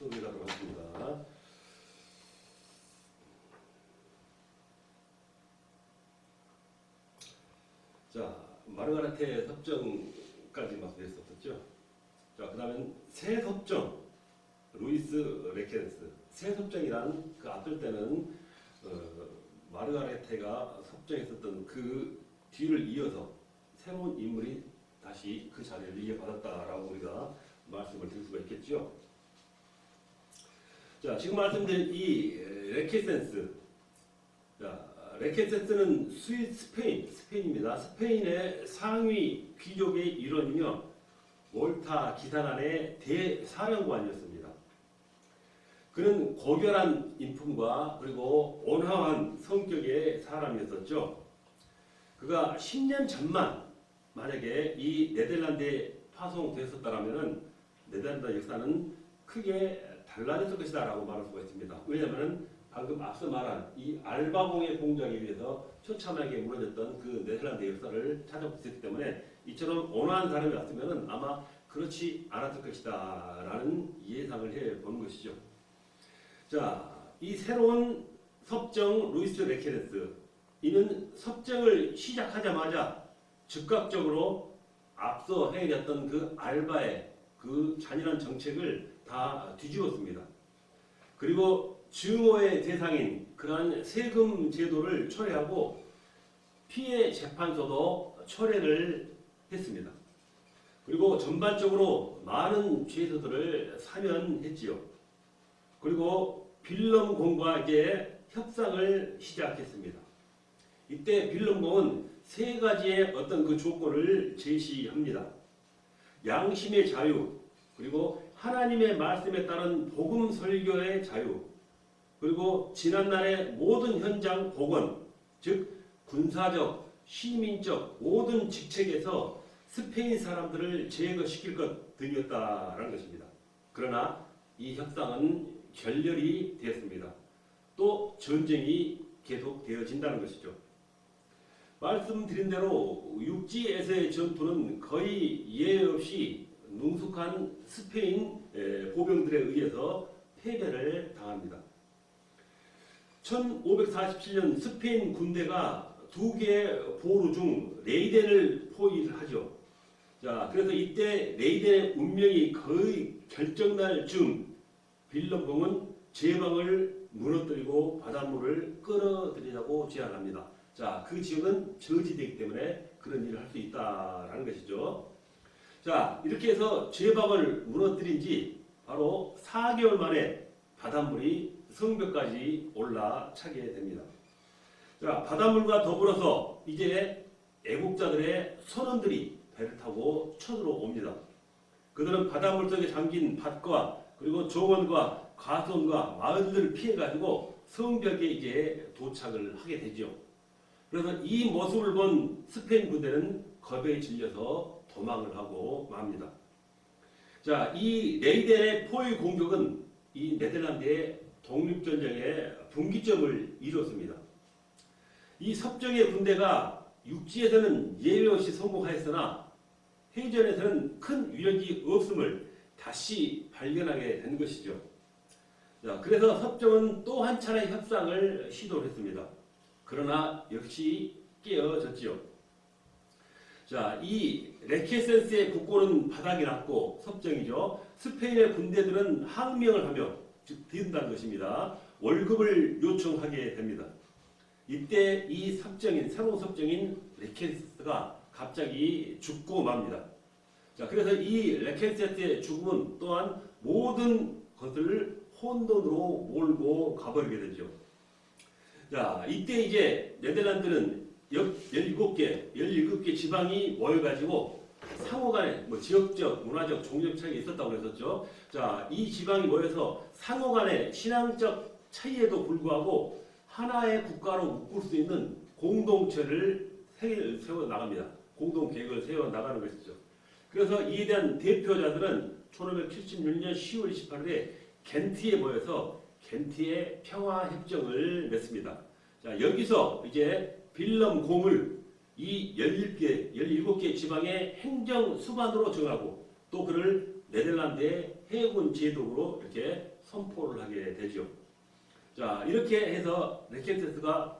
수업에 가도록 하겠습니다. 자, 마르가레테 섭정까지 말씀드렸었죠. 자, 그 다음엔 새 섭정, 루이스 레켄스. 새 섭정이란 그 앞설 때는 마르가레테가 섭정했었던 그 뒤를 이어서 새로운 인물이 다시 그 자리를 이어받았다라고 우리가 말씀을 드릴 수가 있겠죠. 자, 지금 말씀드린 이 레케센스. 자, 레케센스는 스페인입니다. 스페인의 상위 귀족의 일원이며 몰타 기사단의 대사령관이었습니다. 그는 고결한 인품과 그리고 온화한 성격의 사람이었었죠. 그가 10년 전만 만약에 이 네덜란드에 파송되었었다면 네덜란드 역사는 크게 달라졌을 것이다 라고 말할 수가 있습니다. 왜냐하면 방금 앞서 말한 이 알바공의 공작에 의해서 처참하게 무너졌던 그 네덜란드 역사를 찾아볼 수 있기 때문에 이처럼 온화한 사람이 왔으면 아마 그렇지 않았을 것이다 라는 예상을 해보는 것이죠. 자, 이 새로운 섭정 루이스 레케네스, 이는 섭정을 시작하자마자 즉각적으로 앞서 행해졌던 그 알바의 그 잔인한 정책을 다 뒤집었습니다. 그리고 증오의 대상인 그러한 세금 제도를 철회하고 피해 재판소도 철회를 했습니다. 그리고 전반적으로 많은 죄수들을 사면했지요. 그리고 빌럼공과 이제 협상을 시작했습니다. 이때 빌럼공은 세 가지의 어떤 그 조건을 제시합니다. 양심의 자유, 그리고 하나님의 말씀에 따른 복음 설교의 자유, 그리고 지난날의 모든 현장 복원, 즉 군사적, 시민적 모든 직책에서 스페인 사람들을 제거시킬 것 등이었다라는 것입니다. 그러나 이 협상은 결렬이 되었습니다. 또 전쟁이 계속되어진다는 것이죠. 말씀드린 대로 육지에서의 전투는 거의 예외 없이 능숙한 스페인 보병들에 의해서 패배를 당합니다. 1547년 스페인 군대가 두 개의 보루 중 레이덴을 포위를 하죠. 자, 그래서 이때 레이덴의 운명이 거의 결정날 즈음 빌럼공은 제방을 무너뜨리고 바닷물을 끌어들이자고 제안합니다. 자, 그 지역은 저지되기 때문에 그런 일을 할 수 있다라는 것이죠. 자, 이렇게 해서 제방을 무너뜨린 지 바로 4개월 만에 바닷물이 성벽까지 올라차게 됩니다. 자, 바닷물과 더불어서 이제 애국자들의 선원들이 배를 타고 쳐들어옵니다. 그들은 바닷물 속에 잠긴 밭과 그리고 정원과 가선과 마을들을 피해가지고 성벽에 이제 도착을 하게 되죠. 그래서 이 모습을 본 스페인 군대는 겁에 질려서 도망을 하고 맙니다. 자, 이 레이덴의 포위 공격은 이 네덜란드의 독립전쟁의 분기점을 이뤘습니다. 이 섭정의 군대가 육지에서는 예외 없이 성공하였으나 해전에서는 큰 위력이 없음을 다시 발견하게 된 것이죠. 자, 그래서 섭정은 또 한 차례 협상을 시도했습니다. 그러나 역시 깨어졌지요. 자, 이 레케센스의 국고는 바닥이 났고 섭정이죠. 스페인의 군대들은 항명을 하며 즉 뒤른다는 것입니다. 월급을 요청하게 됩니다. 이때 이 섭정인 새로운 섭정인 레케센스가 갑자기 죽고 맙니다. 자, 그래서 이 레케센스의 죽음은 또한 모든 것을 혼돈으로 몰고 가버리게 되죠. 자, 이때 이제 네덜란드는 17개 지방이 모여가지고 상호 간에 지역적, 문화적, 종교적 차이가 있었다고 그랬었죠. 자, 이 지방이 모여서 상호 간의 신앙적 차이에도 불구하고 하나의 국가로 묶을 수 있는 공동체를 세워 나갑니다. 공동계획을 세워 나가는 것이죠. 그래서 이에 대한 대표자들은 1576년 10월 28일에 겐트에 모여서 겐트의 평화협정을 맺습니다. 자, 여기서 이제 빌럼공을 이 17개 지방의 행정 수반으로 정하고 또 그를 네덜란드의 해군 제독으로 이렇게 선포를 하게 되죠. 자, 이렇게 해서 레켄테스가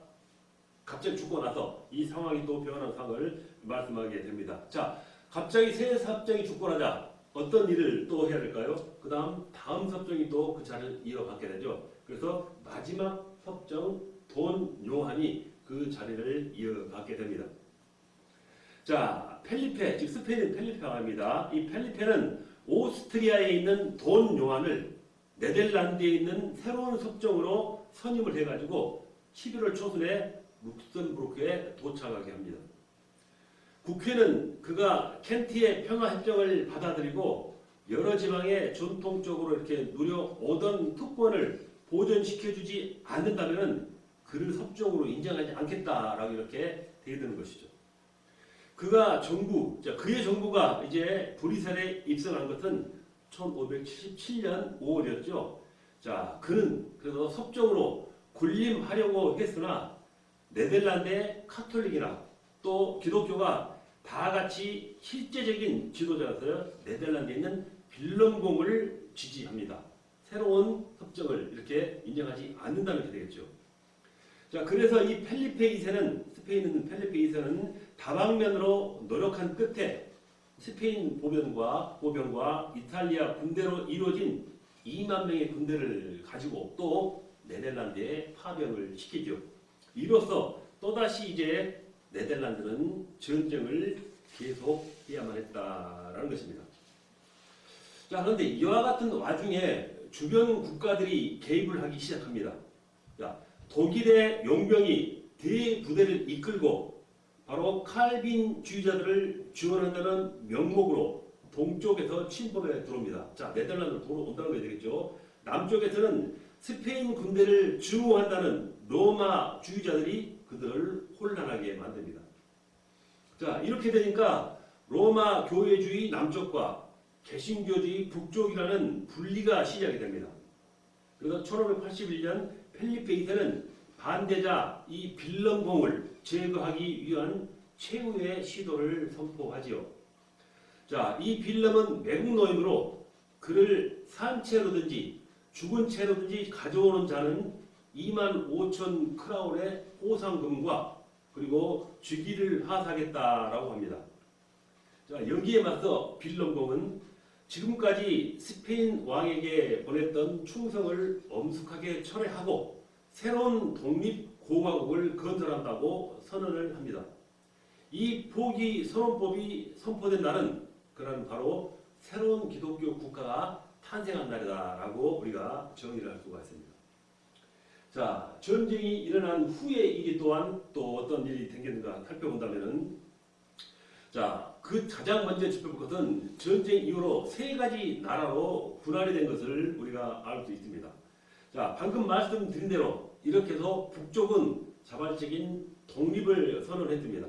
갑자기 죽고 나서 이 상황이 또 변한 상황을 말씀하게 됩니다. 자, 갑자기 새 섭정이 죽고 나자 어떤 일을 또 해야 될까요? 그 다음 섭정이 또 그 자리를 이어받게 되죠. 그래서 마지막 섭정 돈 요한이 그 자리를 이어받게 됩니다. 자, 펠리페, 즉 스페인은 펠리페 왕입니다. 이 펠리페는 오스트리아에 있는 돈 요한을 네덜란드에 있는 새로운 섭정으로 선임을 해가지고 11월 초순에 룩셈부르크에 도착하게 합니다. 국회는 그가 켄트의 평화협정을 받아들이고 여러 지방에 전통적으로 이렇게 누려오던 특권을 보존시켜주지 않는다면 그를 섭정으로 인정하지 않겠다라고 이렇게 되어드는 것이죠. 그의 정부가 이제 브뤼셀에 입성한 것은 1577년 5월이었죠. 자, 그는 그래서 섭정으로 군림하려고 했으나 네덜란드의 카톨릭이나 또 기독교가 다 같이 실제적인 지도자라서 네덜란드에 있는 빌럼공을 지지합니다. 새로운 섭정을 이렇게 인정하지 않는다는 게 되겠죠. 자, 그래서 이 펠리페 2세는 스페인은 펠리페 2세는 다방면으로 노력한 끝에 스페인 보병과 이탈리아 군대로 이루어진 2만 명의 군대를 가지고 또 네덜란드에 파병을 시키죠. 이로써 또다시 이제 네덜란드는 전쟁을 계속해야만 했다라는 것입니다. 자, 그런데 이와 같은 와중에 주변 국가들이 개입을 하기 시작합니다. 자, 독일의 용병이 대부대를 이끌고 바로 칼빈주의자들을 지원한다는 명목으로 동쪽에서 침범에 들어옵니다. 자, 네덜란드로 돌아온다는 게 되겠죠. 남쪽에서는 스페인 군대를 증오한다는 로마주의자들이 그들을 혼란하게 만듭니다. 자, 이렇게 되니까 로마 교회주의 남쪽과 개신교주의 북쪽이라는 분리가 시작이 됩니다. 그래서 1581년 펠리페 2세는 반대자 이 빌럼공을 제거하기 위한 최후의 시도를 선포하지요. 자, 이 빌럼은 매국 노임으로 그를 산 채로든지 죽은 채로든지 가져오는 자는 2만 5천 크라운의 보상금과 그리고 즉위를 하사하겠다라고 합니다. 자, 여기에 맞서 빌럼공은 지금까지 스페인 왕에게 보냈던 충성을 엄숙하게 철회하고 새로운 독립공화국을 건설한다고 선언을 합니다. 이 포기 선언법이 선포된 날은 그런 바로 새로운 기독교 국가가 탄생한 날이다라고 우리가 정의를 할 수가 있습니다. 자, 전쟁이 일어난 후의 일이 또한 또 어떤 일이 생겼는가 살펴본다면은, 자, 그 가장 먼저 짚어볼 것은 전쟁 이후로 세 가지 나라로 분할이 된 것을 우리가 알 수 있습니다. 자, 방금 말씀드린 대로 이렇게 해서 북쪽은 자발적인 독립을 선언했습니다.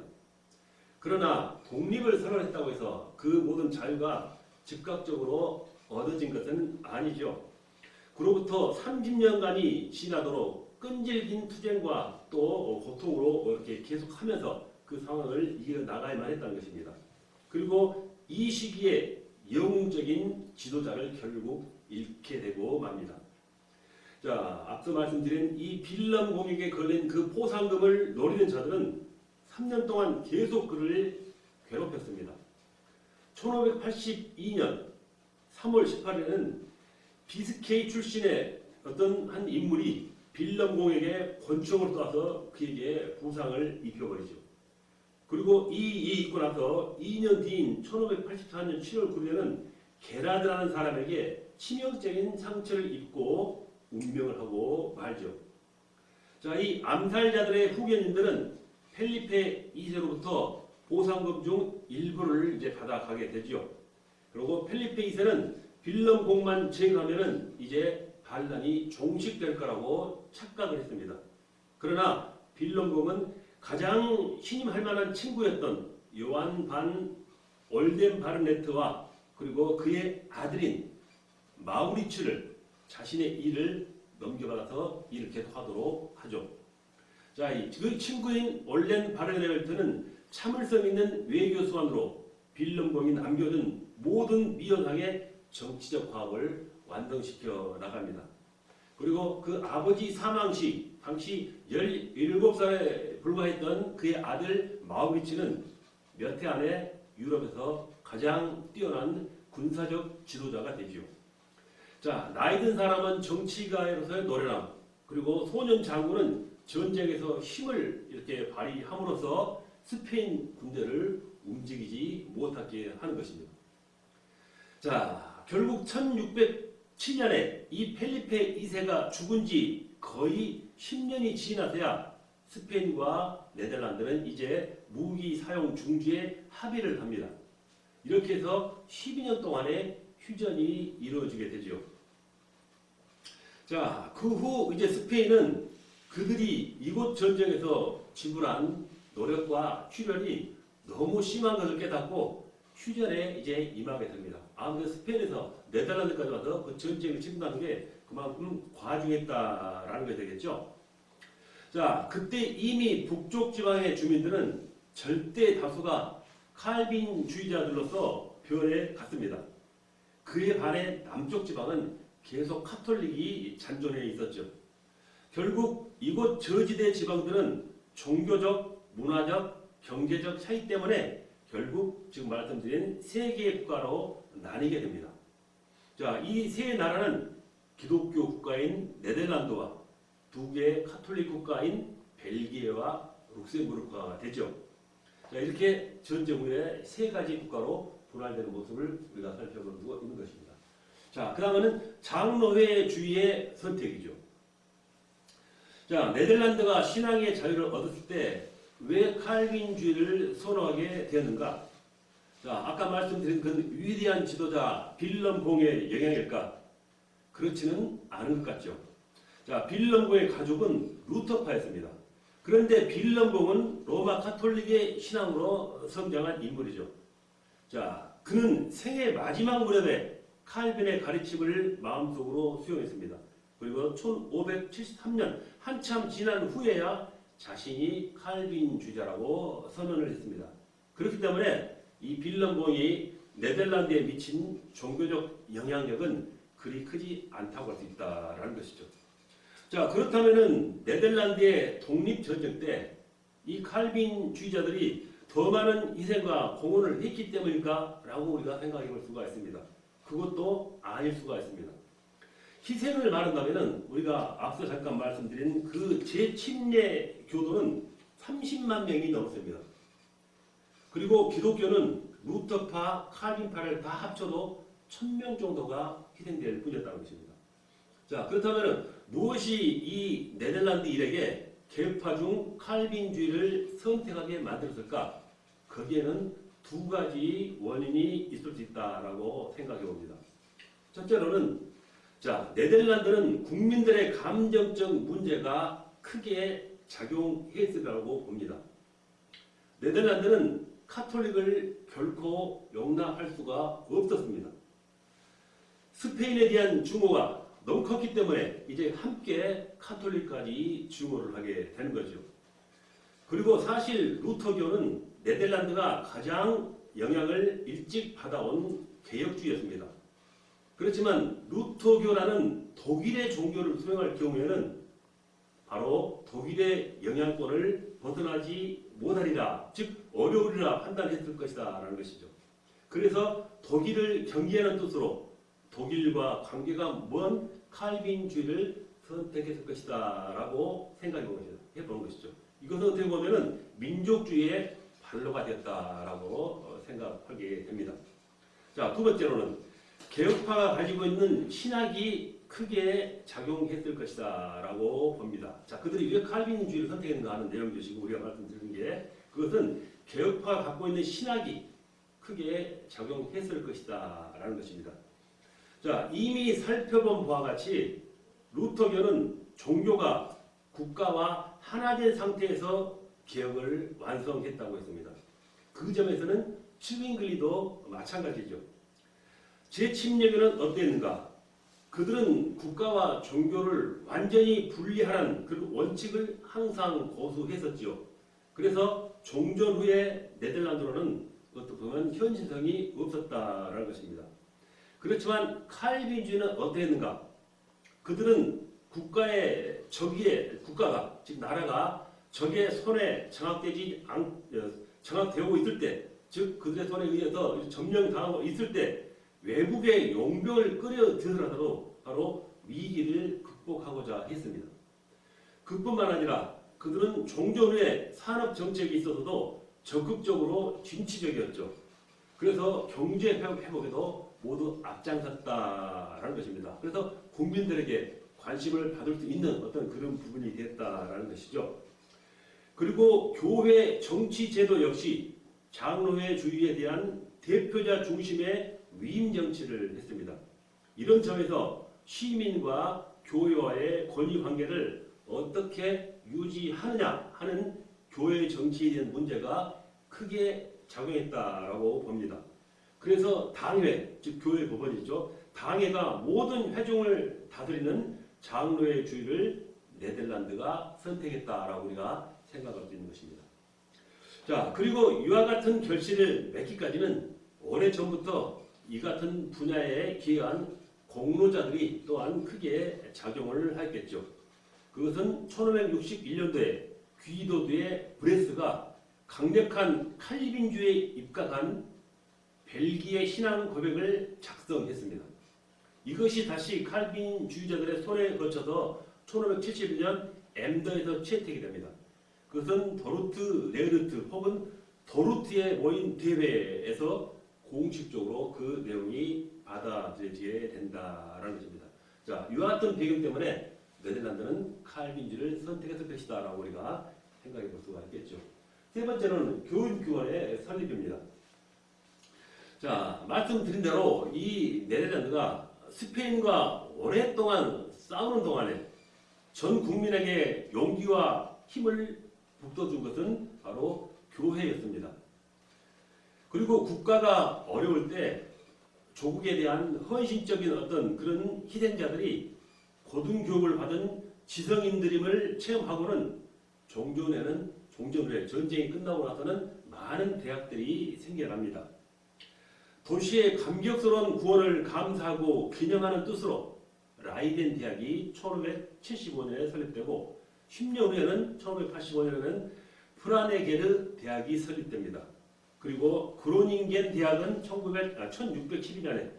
그러나 독립을 선언했다고 해서 그 모든 자유가 즉각적으로 얻어진 것은 아니죠. 그로부터 30년간이 지나도록 끈질긴 투쟁과 또 고통으로 이렇게 계속하면서 그 상황을 이겨나가야만 했다는 것입니다. 그리고 이 시기에 영웅적인 지도자를 결국 잃게 되고 맙니다. 자, 앞서 말씀드린 이 빌럼 공격에 걸린 그 포상금을 노리는 자들은 3년 동안 계속 그를 괴롭혔습니다. 1582년 3월 18일에는 비스케이 출신의 어떤 한 인물이 빌럼 공에게 권총을 쏴서 그에게 부상을 입혀버리죠. 그리고 이 있고 나서 2년 뒤인 1584년 7월 9일에는 게라드라는 사람에게 치명적인 상처를 입고 운명을 하고 말죠. 자, 이 암살자들의 후견인들은 펠리페 2세로부터 보상금 중 일부를 이제 받아가게 되죠. 그리고 펠리페 2세는 빌럼 공만 제거하면은 이제 반란이 종식될 거라고 착각을 했습니다. 그러나 빌럼 공은 가장 신임할 만한 친구였던 요한 반 올덴바르네트와 그리고 그의 아들인 마우리츠를 자신의 일을 넘겨받아서 일을 계속하도록 하죠. 자, 그 친구인 올덴바르네트는 참을성 있는 외교 수완으로 빌럼공이 남겨둔 모든 미연항의 정치적 과업을 완성시켜 나갑니다. 그리고 그 아버지 사망 시 당시 17살에 불과했던 그의 아들 마우리츠는 몇 해 안에 유럽에서 가장 뛰어난 군사적 지도자가 되지요. 자, 나이 든 사람은 정치가로서의 노련함, 그리고 소년 장군은 전쟁에서 힘을 이렇게 발휘함으로써 스페인 군대를 움직이지 못하게 하는 것입니다. 자, 결국 1607년에 이 펠리페 2세가 죽은 지 거의 10년이 지나서야 스페인과 네덜란드는 이제 무기 사용 중지에 합의를 합니다. 이렇게 해서 12년 동안의 휴전이 이루어지게 되죠. 자, 그 후 이제 스페인은 그들이 이곳 전쟁에서 지불한 노력과 출혈이 너무 심한 것을 깨닫고 휴전에 이제 임하게 됩니다. 아무래도 스페인에서 네덜란드까지 와서 그 전쟁을 치른다는 게 그만큼 과중했다라는 게 되겠죠. 자, 그때 이미 북쪽 지방의 주민들은 절대 다수가 칼빈주의자들로서 변해 갔습니다. 그에 반해 남쪽 지방은 계속 카톨릭이 잔존해 있었죠. 결국 이곳 저지대 지방들은 종교적, 문화적, 경제적 차이 때문에 결국 지금 말씀드린 세 개의 국가로 나뉘게 됩니다. 자, 이 세 나라는 기독교 국가인 네덜란드와 두 개의 카톨릭 국가인 벨기에와 룩셈부르크가 되죠. 자, 이렇게 전쟁 후에 세 가지 국가로 분할되는 모습을 우리가 살펴보고 있는 것입니다. 자, 그 다음은 장로회주의의 선택이죠. 자, 네덜란드가 신앙의 자유를 얻었을 때 왜 칼빈주의를 선호하게 되었는가? 자, 아까 말씀드린 그 위대한 지도자 빌럼 봉의 영향일까? 그렇지는 않은 것 같죠. 자, 빌럼 봉의 가족은 루터파였습니다. 그런데 빌럼 봉은 로마 카톨릭의 신앙으로 성장한 인물이죠. 자, 그는 생애 마지막 무렵에 칼빈의 가르침을 마음속으로 수용했습니다. 그리고 1573년 한참 지난 후에야 자신이 칼빈주의자라고 선언을 했습니다. 그렇기 때문에 이 빌럼봉이 네덜란드에 미친 종교적 영향력은 그리 크지 않다고 할 수 있다라는 것이죠. 자, 그렇다면은 네덜란드의 독립전쟁 때 이 칼빈주의자들이 더 많은 희생과 공헌을 했기 때문일까? 라고 우리가 생각해 볼 수가 있습니다. 그것도 아닐 수가 있습니다. 희생을 말한다면 우리가 앞서 잠깐 말씀드린 그 재침례 교도는 30만 명이 넘습니다. 그리고 기독교는 루터파, 칼빈파를 다 합쳐도 1000명 정도가 희생될 뿐이었다는 것입니다. 자, 그렇다면 무엇이 이 네덜란드 일에게 개혁파 중 칼빈주의를 선택하게 만들었을까? 거기에는 두 가지 원인이 있을 수 있다라고 생각해 봅니다. 첫째로는 자, 네덜란드는 국민들의 감정적 문제가 크게 작용했으라고 봅니다. 네덜란드는 카톨릭을 결코 용납할 수가 없었습니다. 스페인에 대한 증오가 너무 컸기 때문에 이제 함께 카톨릭까지 증오를 하게 되는 거죠. 그리고 사실 루터교는 네덜란드가 가장 영향을 일찍 받아온 개혁주의였습니다. 그렇지만 루터교라는 독일의 종교를 수행할 경우에는 바로 독일의 영향권을 벗어나지 못하리라, 즉 어려우리라 판단했을 것이다 라는 것이죠. 그래서 독일을 경계하는 뜻으로 독일과 관계가 먼 칼빈주의를 선택했을 것이다 라고 생각해보는 것이죠. 이것은 어떻게 보면 민족주의의 발로가 됐다라고 생각하게 됩니다. 자, 두 번째로는 개혁파가 가지고 있는 신학이 크게 작용했을 것이다 라고 봅니다. 자, 그들이 왜 칼빈주의를 선택했는가 하는 내용이죠. 지금 우리가 말씀드린 게 그것은 개혁파가 갖고 있는 신학이 크게 작용했을 것이다 라는 것입니다. 자, 이미 살펴본 바와 같이 루터교는 종교가 국가와 하나된 상태에서 개혁을 완성했다고 했습니다. 그 점에서는 츠윙글리도 마찬가지죠. 재침례교는 어땠는가? 그들은 국가와 종교를 완전히 분리하라는 그 원칙을 항상 고수했었지요. 그래서 종전 후에 네덜란드로는 그것도 보면 현실성이 없었다라는 것입니다. 그렇지만 칼빈주의는 어땠는가? 그들은 국가가 즉 나라가 적의 손에 장악되고 있을 때, 즉 그들의 손에 의해서 점령당하고 있을 때 외국의 용병을 끌어들여서라도 바로 위기를 극복하고자 했습니다. 그뿐만 아니라 그들은 종전 후에 산업 정책에 있어서도 적극적으로 진취적이었죠. 그래서 경제 회복에도 모두 앞장섰다라는 것입니다. 그래서 국민들에게 관심을 받을 수 있는 어떤 그런 부분이 됐다라는 것이죠. 그리고 교회 정치 제도 역시 장로회 주의에 대한 대표자 중심의 위임 정치를 했습니다. 이런 점에서 시민과 교회와의 권위 관계를 어떻게 유지하느냐 하는 교회 정치에 대한 문제가 크게 작용했다라고 봅니다. 그래서 당회, 즉 교회 법원이죠. 당회가 모든 회중을 다스리는 장로의 주의를 네덜란드가 선택했다라고 우리가 생각할 수 있는 것입니다. 자, 그리고 이와 같은 결실을 맺기까지는 오래전부터 이 같은 분야에 기여한 공로자들이 또한 크게 작용을 했겠죠. 그것은 1561년도에 귀도드의 브레스가 강력한 칼빈주의에 입각한 벨기에 신앙 고백을 작성했습니다. 이것이 다시 칼빈주의자들의 손에 거쳐서 1571년 엠더에서 채택이 됩니다. 그것은 도르트 레르트 혹은 도르트에 모인 대회에서 공식적으로 그 내용이 받아들여지게 된다라는 것입니다. 자, 이와 같은 배경 때문에 네덜란드는 칼빈주의를 선택했을 것이다라고 우리가 생각해 볼 수가 있겠죠. 세 번째로는 교육기관의 설립입니다. 자, 말씀드린 대로 이 네덜란드가 스페인과 오랫동안 싸우는 동안에 전 국민에게 용기와 힘을 북돋준 것은 바로 교회였습니다. 그리고 국가가 어려울 때 조국에 대한 헌신적인 어떤 그런 희생자들이 고등교육을 받은 지성인들임을 체험하고는 종전 후에 전쟁이 끝나고 나서는 많은 대학들이 생겨납니다. 도시의 감격스러운 구원을 감사하고 기념하는 뜻으로 라이덴 대학이 1575년에 설립되고 10년 후에는 1585년에는 프라네게르 대학이 설립됩니다. 그리고 그로닝겐 대학은 1612년에,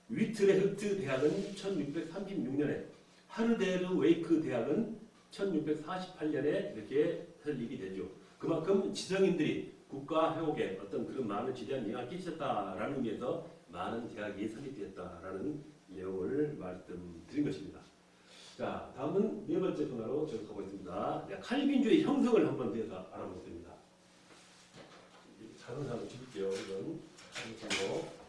위트레흐트 대학은 1636년에, 하르데르 웨이크 대학은 1648년에 이렇게 설립이 되죠. 그만큼 지성인들이 국가 회복에 어떤 그런 많은 지대한 영향을 끼쳤다라는 의미에서 많은 대학이 설립되었다라는 내용을 말씀드린 것입니다. 자, 다음은 네 번째 분야로 제가 가보겠습니다. 칼빈주의 형성을 한번 대해서 알아보겠습니다. 작은 사람 줄게요. 이건 칼빈주의로.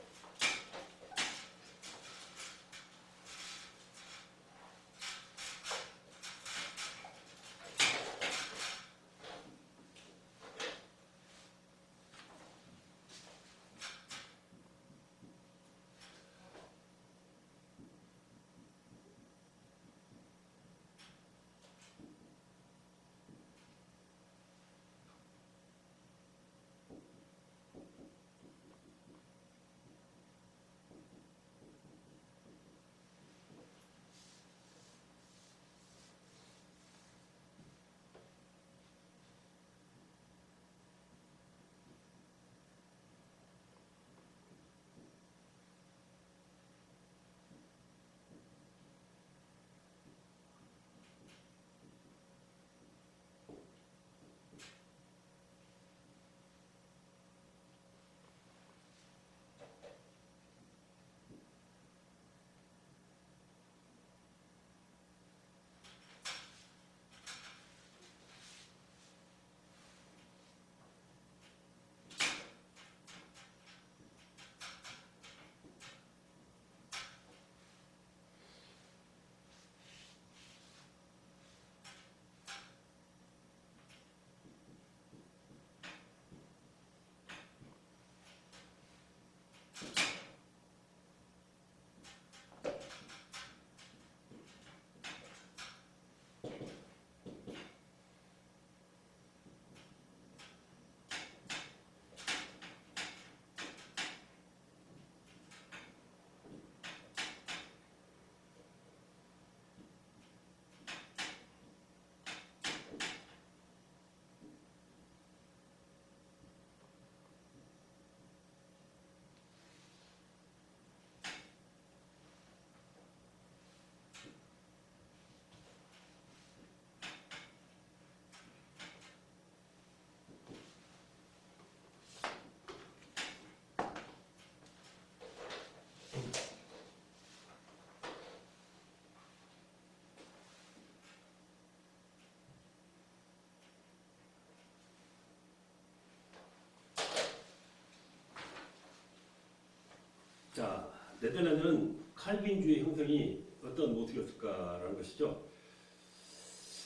자, 네덜란드는 칼빈주의 형성이 어떤 모습이었을까라는 것이죠.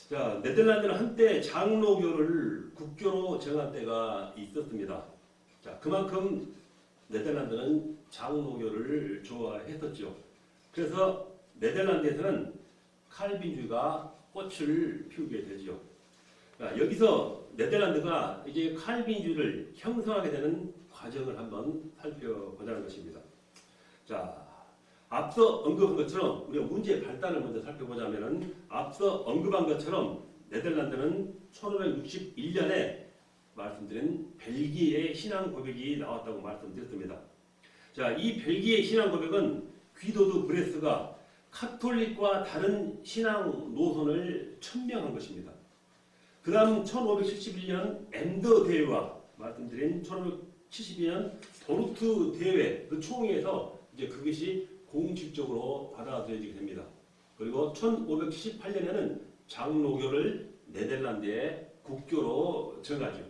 자, 네덜란드는 한때 장로교를 국교로 정한 때가 있었습니다. 자, 그만큼 네덜란드는 장로교를 좋아했었죠. 그래서 네덜란드에서는 칼빈주의가 꽃을 피우게 되죠. 자, 여기서 네덜란드가 이제 칼빈주의를 형성하게 되는 과정을 한번 살펴보자는 것입니다. 자, 앞서 언급한 것처럼 우리가 문제의 발단을 먼저 살펴보자면은 앞서 언급한 것처럼 네덜란드는 1561년에 말씀드린 벨기에의 신앙 고백이 나왔다고 말씀드렸습니다. 자, 이 벨기에 신앙 고백은 귀도드 브레스가 카톨릭과 다른 신앙 노선을 천명한 것입니다. 그 다음 1571년 엠더 대회와 말씀드린 1572년 도르트 대회 그 총회에서 이제 그것이 공식적으로 받아들여지게 됩니다. 그리고 1578년에는 장로교를 네덜란드의 국교로 정하죠.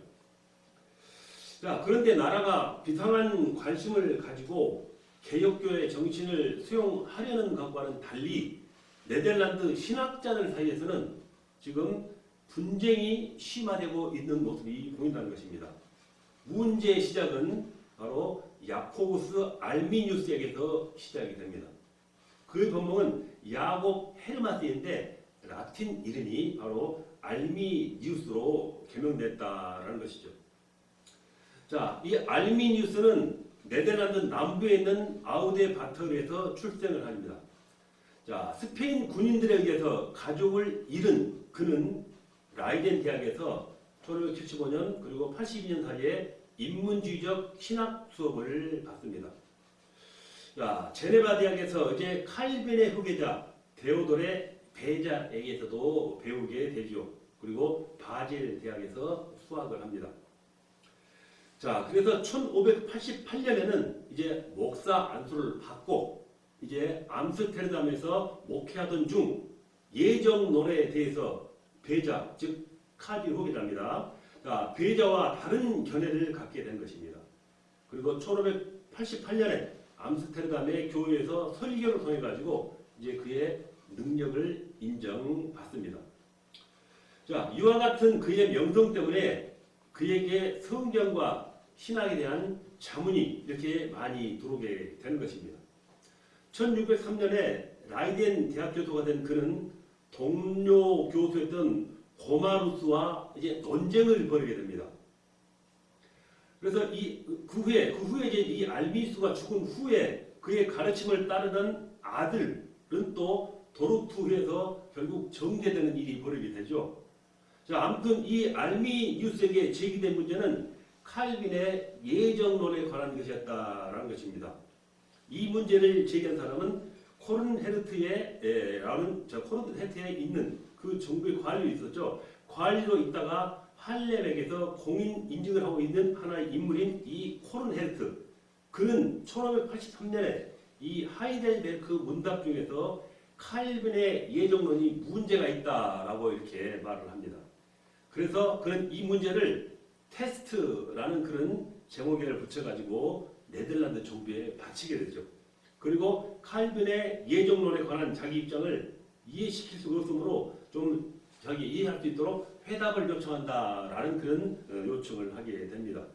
자, 그런데 나라가 비상한 관심을 가지고 개혁교의 정신을 수용하려는 것과는 달리 네덜란드 신학자들 사이에서는 지금 분쟁이 심화되고 있는 모습이 보인다는 것입니다. 문제의 시작은 바로 야코부스 알미니우스에게서 시작이 됩니다. 그의 본명은 야곱 헤르마스인데 라틴 이름이 바로 알미니우스로 개명됐다라는 것이죠. 자, 이 알미니우스는 네덜란드 남부에 있는 아우데바터르에서 출생을 합니다. 자, 스페인 군인들에 의해서 가족을 잃은 그는 라이덴 대학에서 1575년 그리고 82년 사이에 인문주의적 신학 수업을 받습니다. 자, 제네바 대학에서 이제 칼빈의 후계자 데오돌의 베자에게서도 배우게 되죠. 그리고 바젤 대학에서 수학을 합니다. 자, 그래서 1588년에는 이제 목사 안수를 받고 이제 암스테르담에서 목회하던 중 예정론에 대해서 베자, 즉 카빈 후계자입니다. 자, 베자와 다른 견해를 갖게 된 것입니다. 그리고 1588년에 암스테르담의 교회에서 설교를 통해 가지고 이제 그의 능력을 인정받습니다. 자, 이와 같은 그의 명성 때문에 그에게 성경과 신학에 대한 자문이 이렇게 많이 들어오게 되는 것입니다. 1603년에 라이덴 대학 교수가 된 그는 동료 교수였던 고마루스와 이제 논쟁을 벌이게 됩니다. 그래서 그 후에 이제 이 알미니우스가 죽은 후에 그의 가르침을 따르는 아들은 또 도르투에서 결국 정제되는 일이 벌어지게 되죠. 자, 아무튼 이 알미니우스에게 제기된 문제는 칼빈의 예정론에 관한 것이었다라는 것입니다. 이 문제를 제기한 사람은 코른헤르트에 있는 그 정부의 관리로 있었죠. 관리로 있다가 할렘에게서 공인 인증을 하고 있는 하나의 인물인 이 코른헤르트. 그는 1583년에 이 하이델베르크 문답 중에서 칼빈의 예정론이 문제가 있다라고 이렇게 말을 합니다. 그래서 그는 이 문제를 테스트라는 그런 제목을 붙여가지고 네덜란드 정부에 바치게 되죠. 그리고 칼빈의 예정론에 관한 자기 입장을 이해시킬 수 없으므로 좀 자기 이해할 수 있도록 회답을 요청한다라는 그런 요청을 하게 됩니다.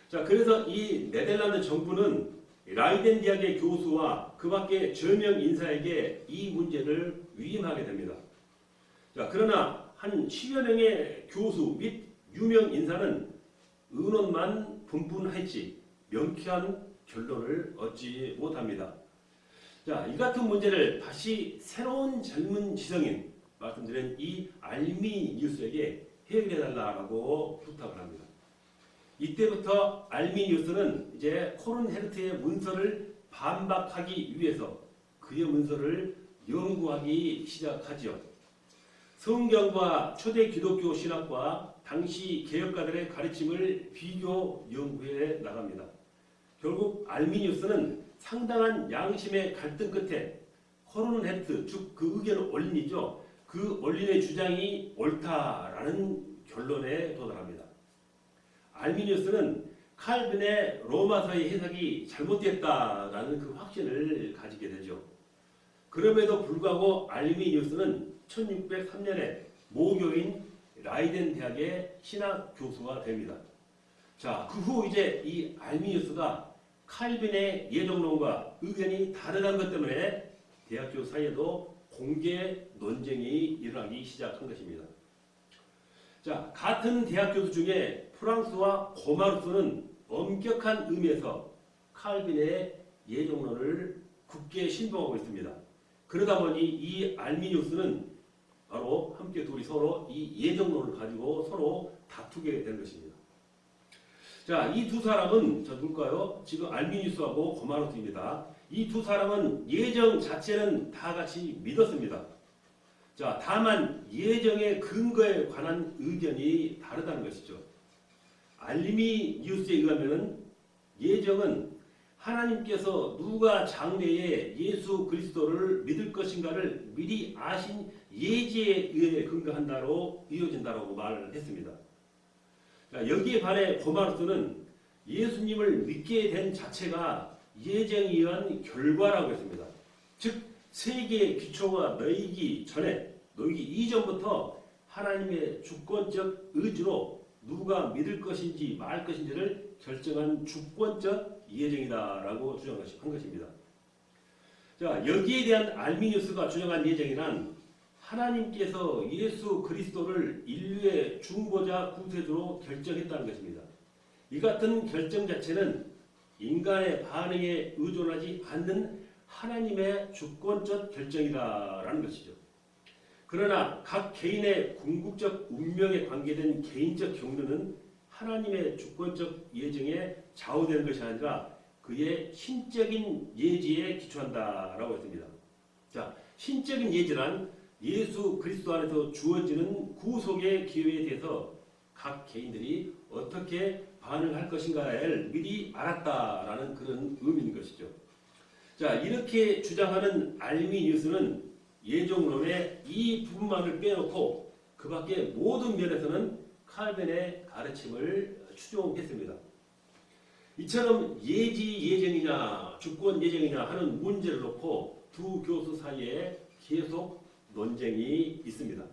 자, 그래서 이 네덜란드 정부는 라이덴 대학의 교수와 그 밖에 저명 인사에게 이 문제를 위임하게 됩니다. 자, 그러나 한 10여 명의 교수 및 유명 인사는 의논만 분분했지 명쾌한 결론을 얻지 못합니다. 자, 이 같은 문제를 다시 새로운 젊은 지성인 말씀드린 이 알미니우스에게 해결해달라고 부탁을 합니다. 이때부터 알미니우스는 이제 코른헤르트의 문서를 반박하기 위해서 그의 문서를 연구하기 시작하죠. 성경과 초대 기독교 신학과 당시 개혁가들의 가르침을 비교 연구해 나갑니다. 결국 알미니우스는 상당한 양심의 갈등 끝에 코른헤르트, 즉 그 의견을 올리죠. 그 올린의 주장이 옳다라는 결론에 도달합니다. 알미니우스는 칼빈의 로마서의 해석이 잘못됐다라는 그 확신을 가지게 되죠. 그럼에도 불구하고 알미니우스는 1603년에 모교인 라이덴 대학의 신학 교수가 됩니다. 자, 그 후 이제 이 알미니우스가 칼빈의 예정론과 의견이 다르다는 것 때문에 대학교 사이에도 공개 논쟁이 일어나기 시작한 것입니다. 자, 같은 대학 교수 중에 프랑스와 고마르스는 엄격한 의미에서 칼빈의 예정론을 굳게 신봉하고 있습니다. 그러다 보니 이 알미니우스는 바로 함께 둘이 서로 이 예정론을 가지고 서로 다투게 된 것입니다. 자, 이 두 사람은 누굴까요? 지금 알미니우스하고 고마르스입니다. 이 두 사람은 예정 자체는 다 같이 믿었습니다. 자, 다만 예정의 근거에 관한 의견이 다르다는 것이죠. 알미니우스에 의하면 예정은 하나님께서 누가 장래에 예수 그리스도를 믿을 것인가를 미리 아신 예지에 의해 근거한다로 이어진다라고 말을 했습니다. 자, 여기에 반해 고마르스는 예수님을 믿게 된 자체가 예정에 의한 결과라고 했습니다. 즉 세계의 기초가 놓이기 이전부터 하나님의 주권적 의지로 누가 믿을 것인지 말 것인지를 결정한 주권적 예정이다라고 주장한 것입니다. 자, 여기에 대한 알미니우스가 주장한 예정이란 하나님께서 예수 그리스도를 인류의 중보자 구세주로 결정했다는 것입니다. 이 같은 결정 자체는 인간의 반응에 의존하지 않는 하나님의 주권적 결정이다라는 것이죠. 그러나 각 개인의 궁극적 운명에 관계된 개인적 경륜은 하나님의 주권적 예정에 좌우되는 것이 아니라 그의 신적인 예지에 기초한다라고 했습니다. 자, 신적인 예지란 예수 그리스도 안에서 주어지는 구속의 기회에 대해서 각 개인들이 어떻게 반응할 것인가를 미리 알았다라는 그런 의미인 것이죠. 자, 이렇게 주장하는 알미니우스는 예정론의 이 부분만을 빼놓고 그 밖에 모든 면에서는 칼빈의 가르침을 추종했습니다. 이처럼 예지 예정이냐 주권 예정이냐 하는 문제를 놓고 두 교수 사이에 계속 논쟁이 있습니다.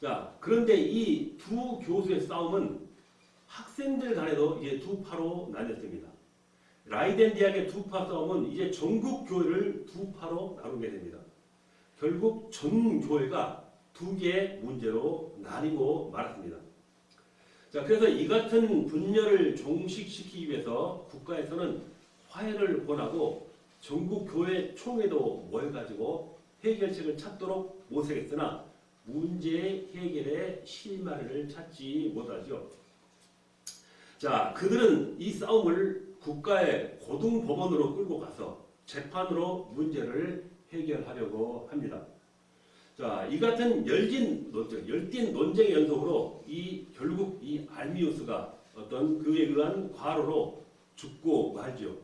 자, 그런데 이 두 교수의 싸움은 학생들 간에도 이제 두 파로 나뉘었습니다. 라이덴 대학의 두 파 싸움은 이제 전국 교회를 두 파로 나누게 됩니다. 결국 전 교회가 두 개의 문제로 나뉘고 말았습니다. 자, 그래서 이 같은 분열을 종식시키기 위해서 국가에서는 화해를 권하고 전국 교회 총회도 모여가지고 해결책을 찾도록 모색했으나 문제의 해결에 실마리를 찾지 못하죠. 자, 그들은 이 싸움을 국가의 고등법원으로 끌고 가서 재판으로 문제를 해결하려고 합니다. 자, 이 같은 열띤 논쟁의 연속으로 결국 이 알미니우스가 어떤 그에 의한 과로로 죽고 말죠.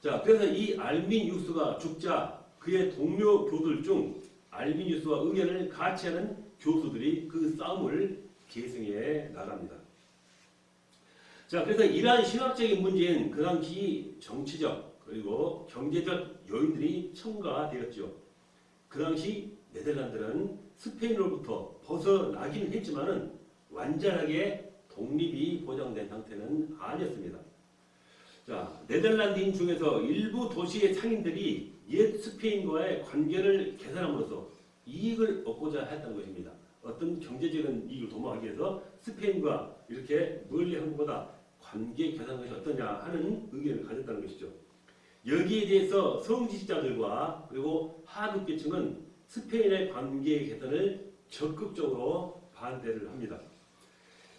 자, 그래서 이 알미니우스가 죽자 그의 동료 교들 중 알미니우스와 의견을 같이 하는 교수들이 그 싸움을 계승해 나갑니다. 자, 그래서 이러한 신학적인 문제인 그 당시 정치적 그리고 경제적 요인들이 첨가되었죠. 그 당시 네덜란드는 스페인으로부터 벗어나기는 했지만은 완전하게 독립이 보장된 상태는 아니었습니다. 자, 네덜란드인 중에서 일부 도시의 상인들이 옛 스페인과의 관계를 개선함으로써 이익을 얻고자 했던 것입니다. 어떤 경제적인 이익을 도모하기 위해서 스페인과 이렇게 멀리 한 것보다 관계 개선하는 것이 어떠냐 하는 의견을 가졌다는 것이죠. 여기에 대해서 성지지자들과 그리고 하급계층은 스페인의 관계 개선을 적극적으로 반대를 합니다.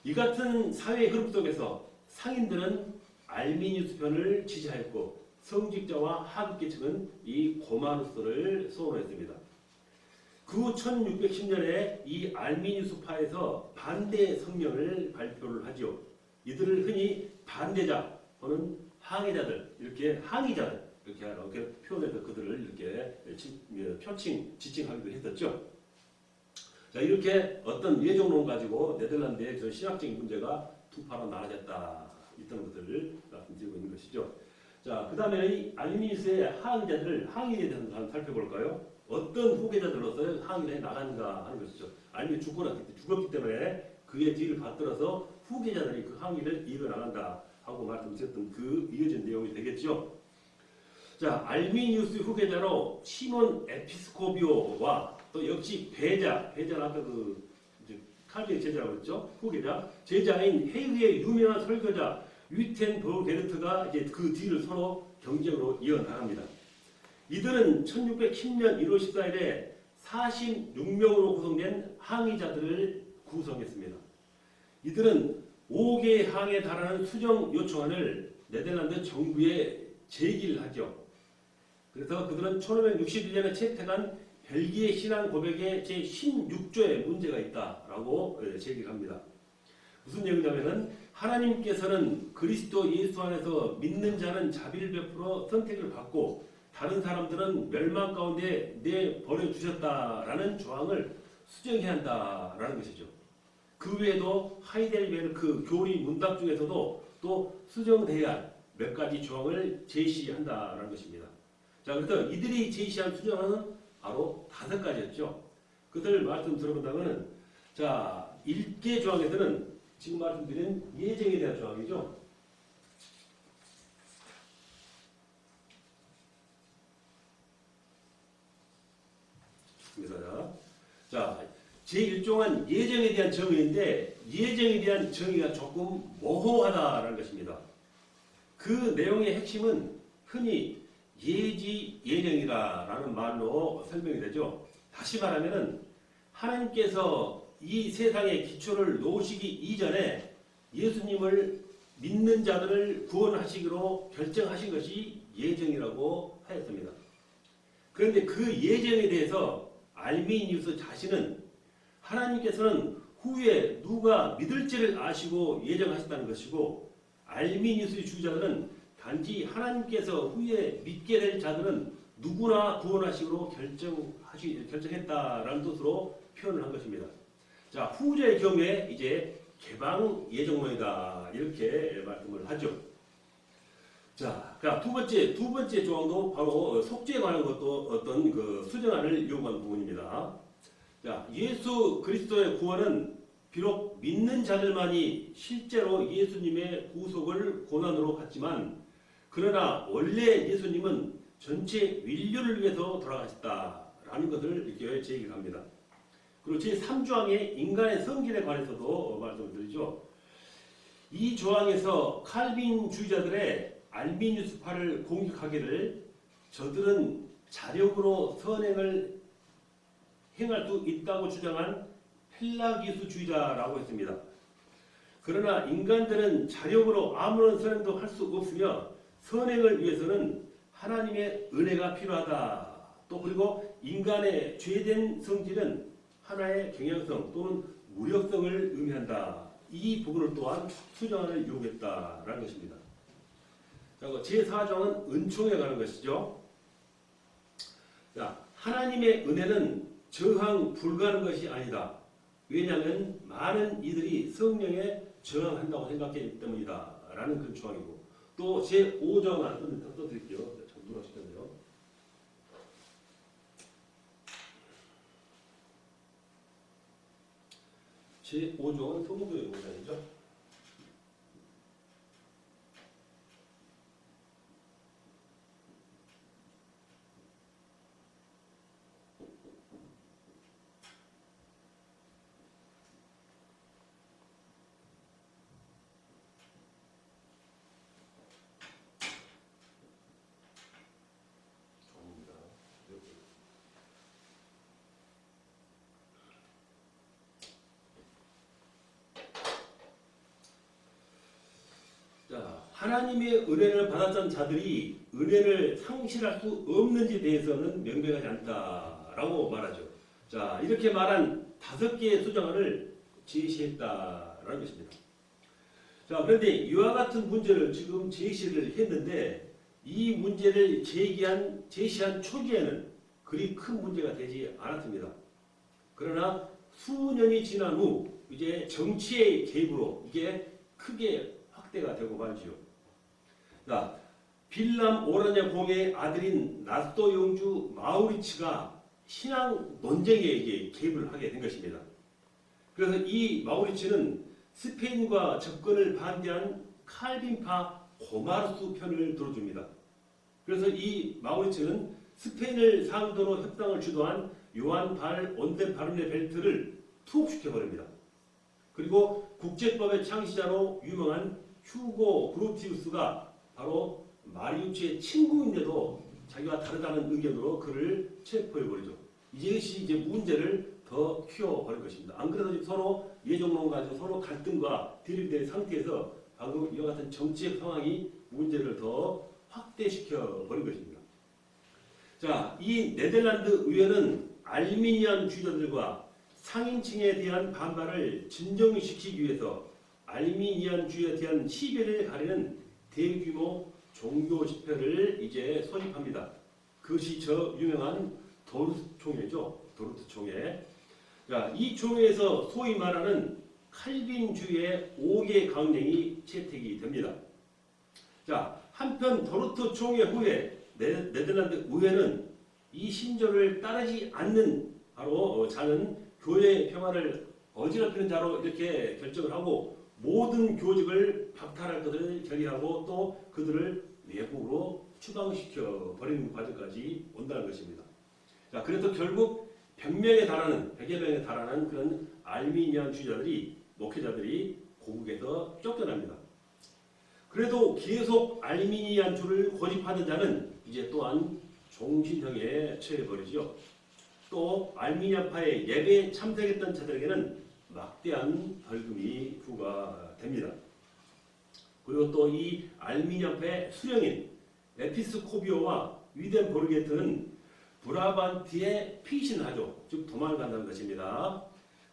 이 같은 사회 흐름 속에서 상인들은 알미니우스 편을 지지하였고 성직자와 하급계층은 이 고마누스를 소원했습니다. 그 후 1610년에 이 알미니우스파에서 반대 성명을 발표를 하죠. 이들을 흔히 반대자 또는 항해자들, 이렇게 항의자들 이렇게 표현해서 그들을 이렇게 지칭하기도 했었죠. 자, 이렇게 어떤 예정론 가지고 네덜란드의 저 신학적인 문제가 두 파로 나눠졌다 있던 것들을 말씀드리고 있는 것이죠. 자, 그 다음에 이 알미니우스의 항의자들을 항의에 대해서 한번 살펴볼까요? 어떤 후계자들로서 항의를 해 나가는가 하는 것이죠. 알미니우스 죽었기 때문에 그의 뒤를 받들어서 후계자들이 그 항의를 이어 나간다 하고 말씀드렸던 그 이어진 내용이 되겠죠. 자, 알미니우스 후계자로 시몬 에피스코비오와 또 역시 배자는 아까 그 칼빈 제자라고 했죠. 후계자, 제자인 헤이의 유명한 설교자 위텐버게르트가 이제 그 뒤를 서로 경쟁으로 이어나갑니다. 이들은 1610년 1월 14일에 46명으로 구성된 항의자들을 구성했습니다. 이들은 5개의 항에 달하는 수정 요청안을 네덜란드 정부에 제기를 하죠. 그래서 그들은 1561년에 채택한 벨기에 신앙 고백의 제16조에 문제가 있다라고 제기를 합니다. 무슨 내용이냐면은 하나님께서는 그리스도 예수 안에서 믿는 자는 자비를 베풀어 선택을 받고 다른 사람들은 멸망 가운데 내버려 주셨다라는 조항을 수정해야 한다라는 것이죠. 그 외에도 하이델베르크 교리 문답 중에서도 또 수정돼야 할 몇 가지 조항을 제시한다라는 것입니다. 자, 그래서 이들이 제시한 수정안은 바로 5가지였죠. 그것을 말씀 들어본다면은 자, 1개 조항에서는 지금 말씀드린 예정에 대한 조항이죠. 자, 제1조는 예정에 대한 정의인데 예정에 대한 정의가 조금 모호하다라는 것입니다. 그 내용의 핵심은 흔히 예지 예정이다라는 말로 설명이 되죠. 다시 말하면은 하나님께서 이 세상의 기초를 놓으시기 이전에 예수님을 믿는 자들을 구원하시기로 결정하신 것이 예정이라고 하였습니다. 그런데 그 예정에 대해서 알미니우스 자신은 하나님께서는 후에 누가 믿을지를 아시고 예정하셨다는 것이고 알미니우스의 주자들은 단지 하나님께서 후에 믿게 될 자들은 누구나 구원하시기로 결정했다라는 뜻으로 표현을 한 것입니다. 자, 후자의 경우에 이제 개방 예정론이다 이렇게 말씀을 하죠. 자, 두 번째 조항도 바로 속죄에 관한 것도 어떤 그 수정안을 요구한 부분입니다. 자, 예수 그리스도의 구원은 비록 믿는 자들만이 실제로 예수님의 구속을 고난으로 받지만 그러나 원래 예수님은 전체 인류를 위해서 돌아가셨다라는 것을 이렇게 제기를 합니다. 그리고 제3조항의 인간의 성질에 관해서도 말씀을 드리죠. 이 조항에서 칼빈주의자들의 알미니우스파를 공격하기를 저들은 자력으로 선행을 행할 수 있다고 주장한 펠라기우스주의자라고 했습니다. 그러나 인간들은 자력으로 아무런 선행도 할 수 없으며 선행을 위해서는 하나님의 은혜가 필요하다. 또 그리고 인간의 죄된 성질은 하나의 경향성 또는 무력성을 의미한다. 이 부분을 또한 수정안을 요구했다라는 것입니다. 제4조는 은총에 관한 것이죠. 자, 하나님의 은혜는 저항 불가하는 것이 아니다. 왜냐하면 많은 이들이 성령에 저항한다고 생각했기 때문이다. 라는 그런 조항이고 또 제5조만 써드릴게요. 정도로 시켰네요. 제5조는 성도의 문장이죠. 자, 하나님의 은혜를 받았던 자들이 은혜를 상실할 수 없는지에 대해서는 명백하지 않다라고 말하죠. 자, 이렇게 말한 5개의 수정안을 제시했다라는 것입니다. 자, 그런데 이와 같은 문제를 지금 제시를 했는데 이 문제를 제시한 초기에는 그리 큰 문제가 되지 않았습니다. 그러나 수년이 지난 후 이제 정치의 개입으로 이게 크게 확대가 되고 말지요. 자, 빌람 오라냐 공의 아들인 나스도 영주 마우리츠가 신앙 논쟁에 이제 개입을 하게 된 것입니다. 그래서 이 마우리츠는 스페인과 접근을 반대한 칼빈파 고마르스 편을 들어줍니다. 그래서 이 마우리츠는 스페인을 상대로 협상을 주도한 요한 발 온덴바르네 벨트를 투옥시켜버립니다. 그리고 국제법의 창시자로 유명한 휴고 그로티우스가 바로 마리우치의 친구인데도 자기와 다르다는 의견으로 그를 체포해버리죠. 이것이 이제 문제를 더 키워버린 것입니다. 안 그래도 지금 서로 예정론 가지고 서로 갈등과 대립된 상태에서 방금 이와 같은 정치적 상황이 문제를 더 확대시켜 버린 것입니다. 자, 이 네덜란드 의회는 알미니안 주의자들과 상인층에 대한 반발을 진정시키기 위해서 알미니안주의에 대한 시비를 가리는 대규모 종교 집회를 이제 소집합니다. 그것이 저 유명한 도르트 총회죠. 도르트 총회. 자, 이 총회에서 소위 말하는 칼빈주의의 5개 강령이 채택이 됩니다. 자, 한편 도르트 총회 후에 네덜란드 의회는 이 신조를 따르지 않는 바로 자는 교회 평화를 어지럽히는 자로 이렇게 결정을 하고 모든 교직을 박탈할 것을 결의하고 또 그들을 외국으로 추방시켜 버리는 과정까지 온다는 것입니다. 자, 그래서 결국 100여 명에 달하는 그런 알미니안 주의자들이 목회자들이 고국에서 쫓겨납니다. 그래도 계속 알미니안주를 고집하던 자는 이제 또한 종신형에 처해버리죠. 또 알미니아파의 예배에 참석했던 자들에게는 막대한 벌금이 부과됩니다. 그리고 또 이 알미니아파의 수령인 에피스코비오와 위덴보르게트는 브라반트에 피신하죠. 즉 도망을 간다는 것입니다.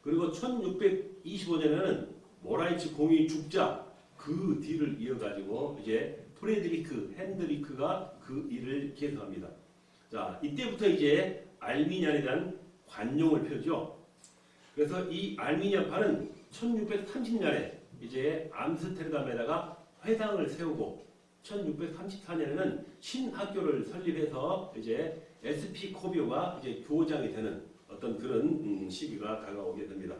그리고 1625년에는 모라이츠 공이 죽자 그 뒤를 이어가지고 이제 프레드리크 핸드리크가 그 일을 계승합니다. 자, 이때부터 이제 알미니안에 대한 관용을 펴죠. 그래서 이 알미니아파는 1630년에 이제 암스테르담에다가 회당을 세우고 1634년에는 신학교를 설립해서 이제 SP 코비오가 이제 교장이 되는 어떤 그런 시기가 다가오게 됩니다.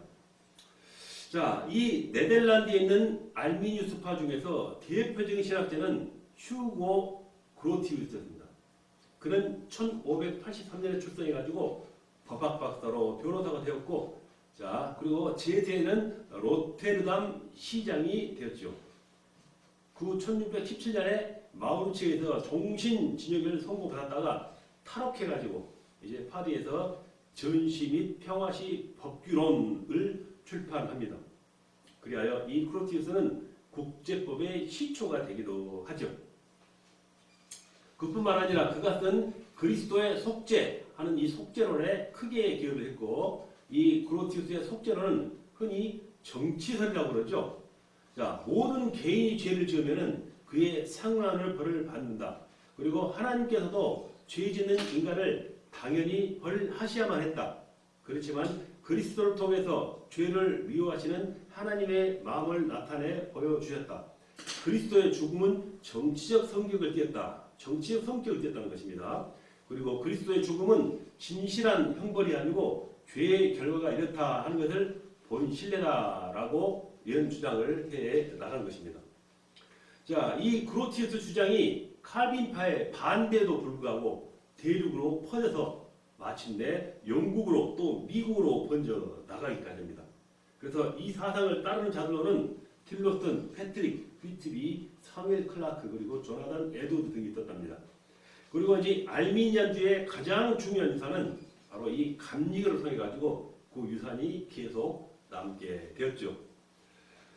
자, 이 네덜란드에 있는 알미니우스파 중에서 대표적인 신학자는 휴고 그로티우스였습니다. 그는 1583년에 출생해가지고 법학 박사로 변호사가 되었고, 자, 그리고 제대는 로테르담 시장이 되었죠. 그 1617년에 마우르츠에서 종신진역을 선고받았다가 탈옥해가지고 이제 파리에서 전시 및 평화시 법규론을 출판합니다. 그리하여 이 크로티우스는 국제법의 시초가 되기도 하죠. 그뿐만 아니라 그가 쓴 그리스도의 속죄 하는 이 속죄론에 크게 기여를 했고, 이 그로티우스의 속죄론은 흔히 정치설이라고 그러죠. 자, 모든 개인이 죄를 지으면은 그의 상환을 벌을 받는다. 그리고 하나님께서도 죄 짓는 인간을 당연히 벌하셔야만 했다. 그렇지만 그리스도를 통해서 죄를 미워하시는 하나님의 마음을 나타내 보여주셨다. 그리스도의 죽음은 정치적 성격을 띠었다. 정치적 성격을 띠었다는 것입니다. 그리고 그리스도의 죽음은 진실한 형벌이 아니고 죄의 결과가 이렇다 하는 것을 본 신뢰다라고 이런 주장을 해 나간 것입니다. 자, 이 그로티우스 주장이 칼빈파의 반대에도 불구하고 대륙으로 퍼져서 마침내 영국으로 또 미국으로 번져 나가기까지 합니다. 그래서 이 사상을 따르는 자들로는 틸로슨, 패트릭, 휘트비, 사무엘 클라크 그리고 조나단 에드워드 등이 있었답니다. 그리고 이제 알미니안주의 가장 중요한 유산은 바로 이 감리교를 통해 가지고 그 유산이 계속 남게 되었죠.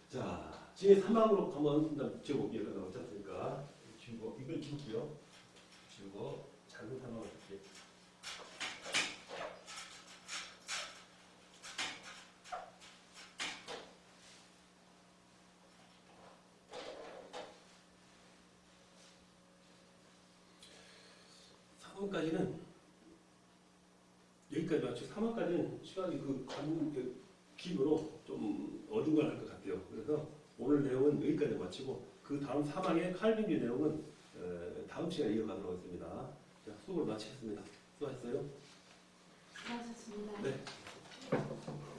자, 지금 사망으로 한번 제목이 나오지 않습니까? 지우고 이걸 지우고요. 지우고 작은 사망을 이렇게. 여기까지 맞죠. 3화까지는 시간이 긴 거로 좀 어중간할 것 같아요. 그래서 오늘 내용은 여기까지 마치고 그 다음 사망의 칼빈주의 내용은 다음 시간에 이어가도록 하겠습니다. 자, 수고를 마치겠습니다. 수고하셨어요. 수고하셨습니다. 네.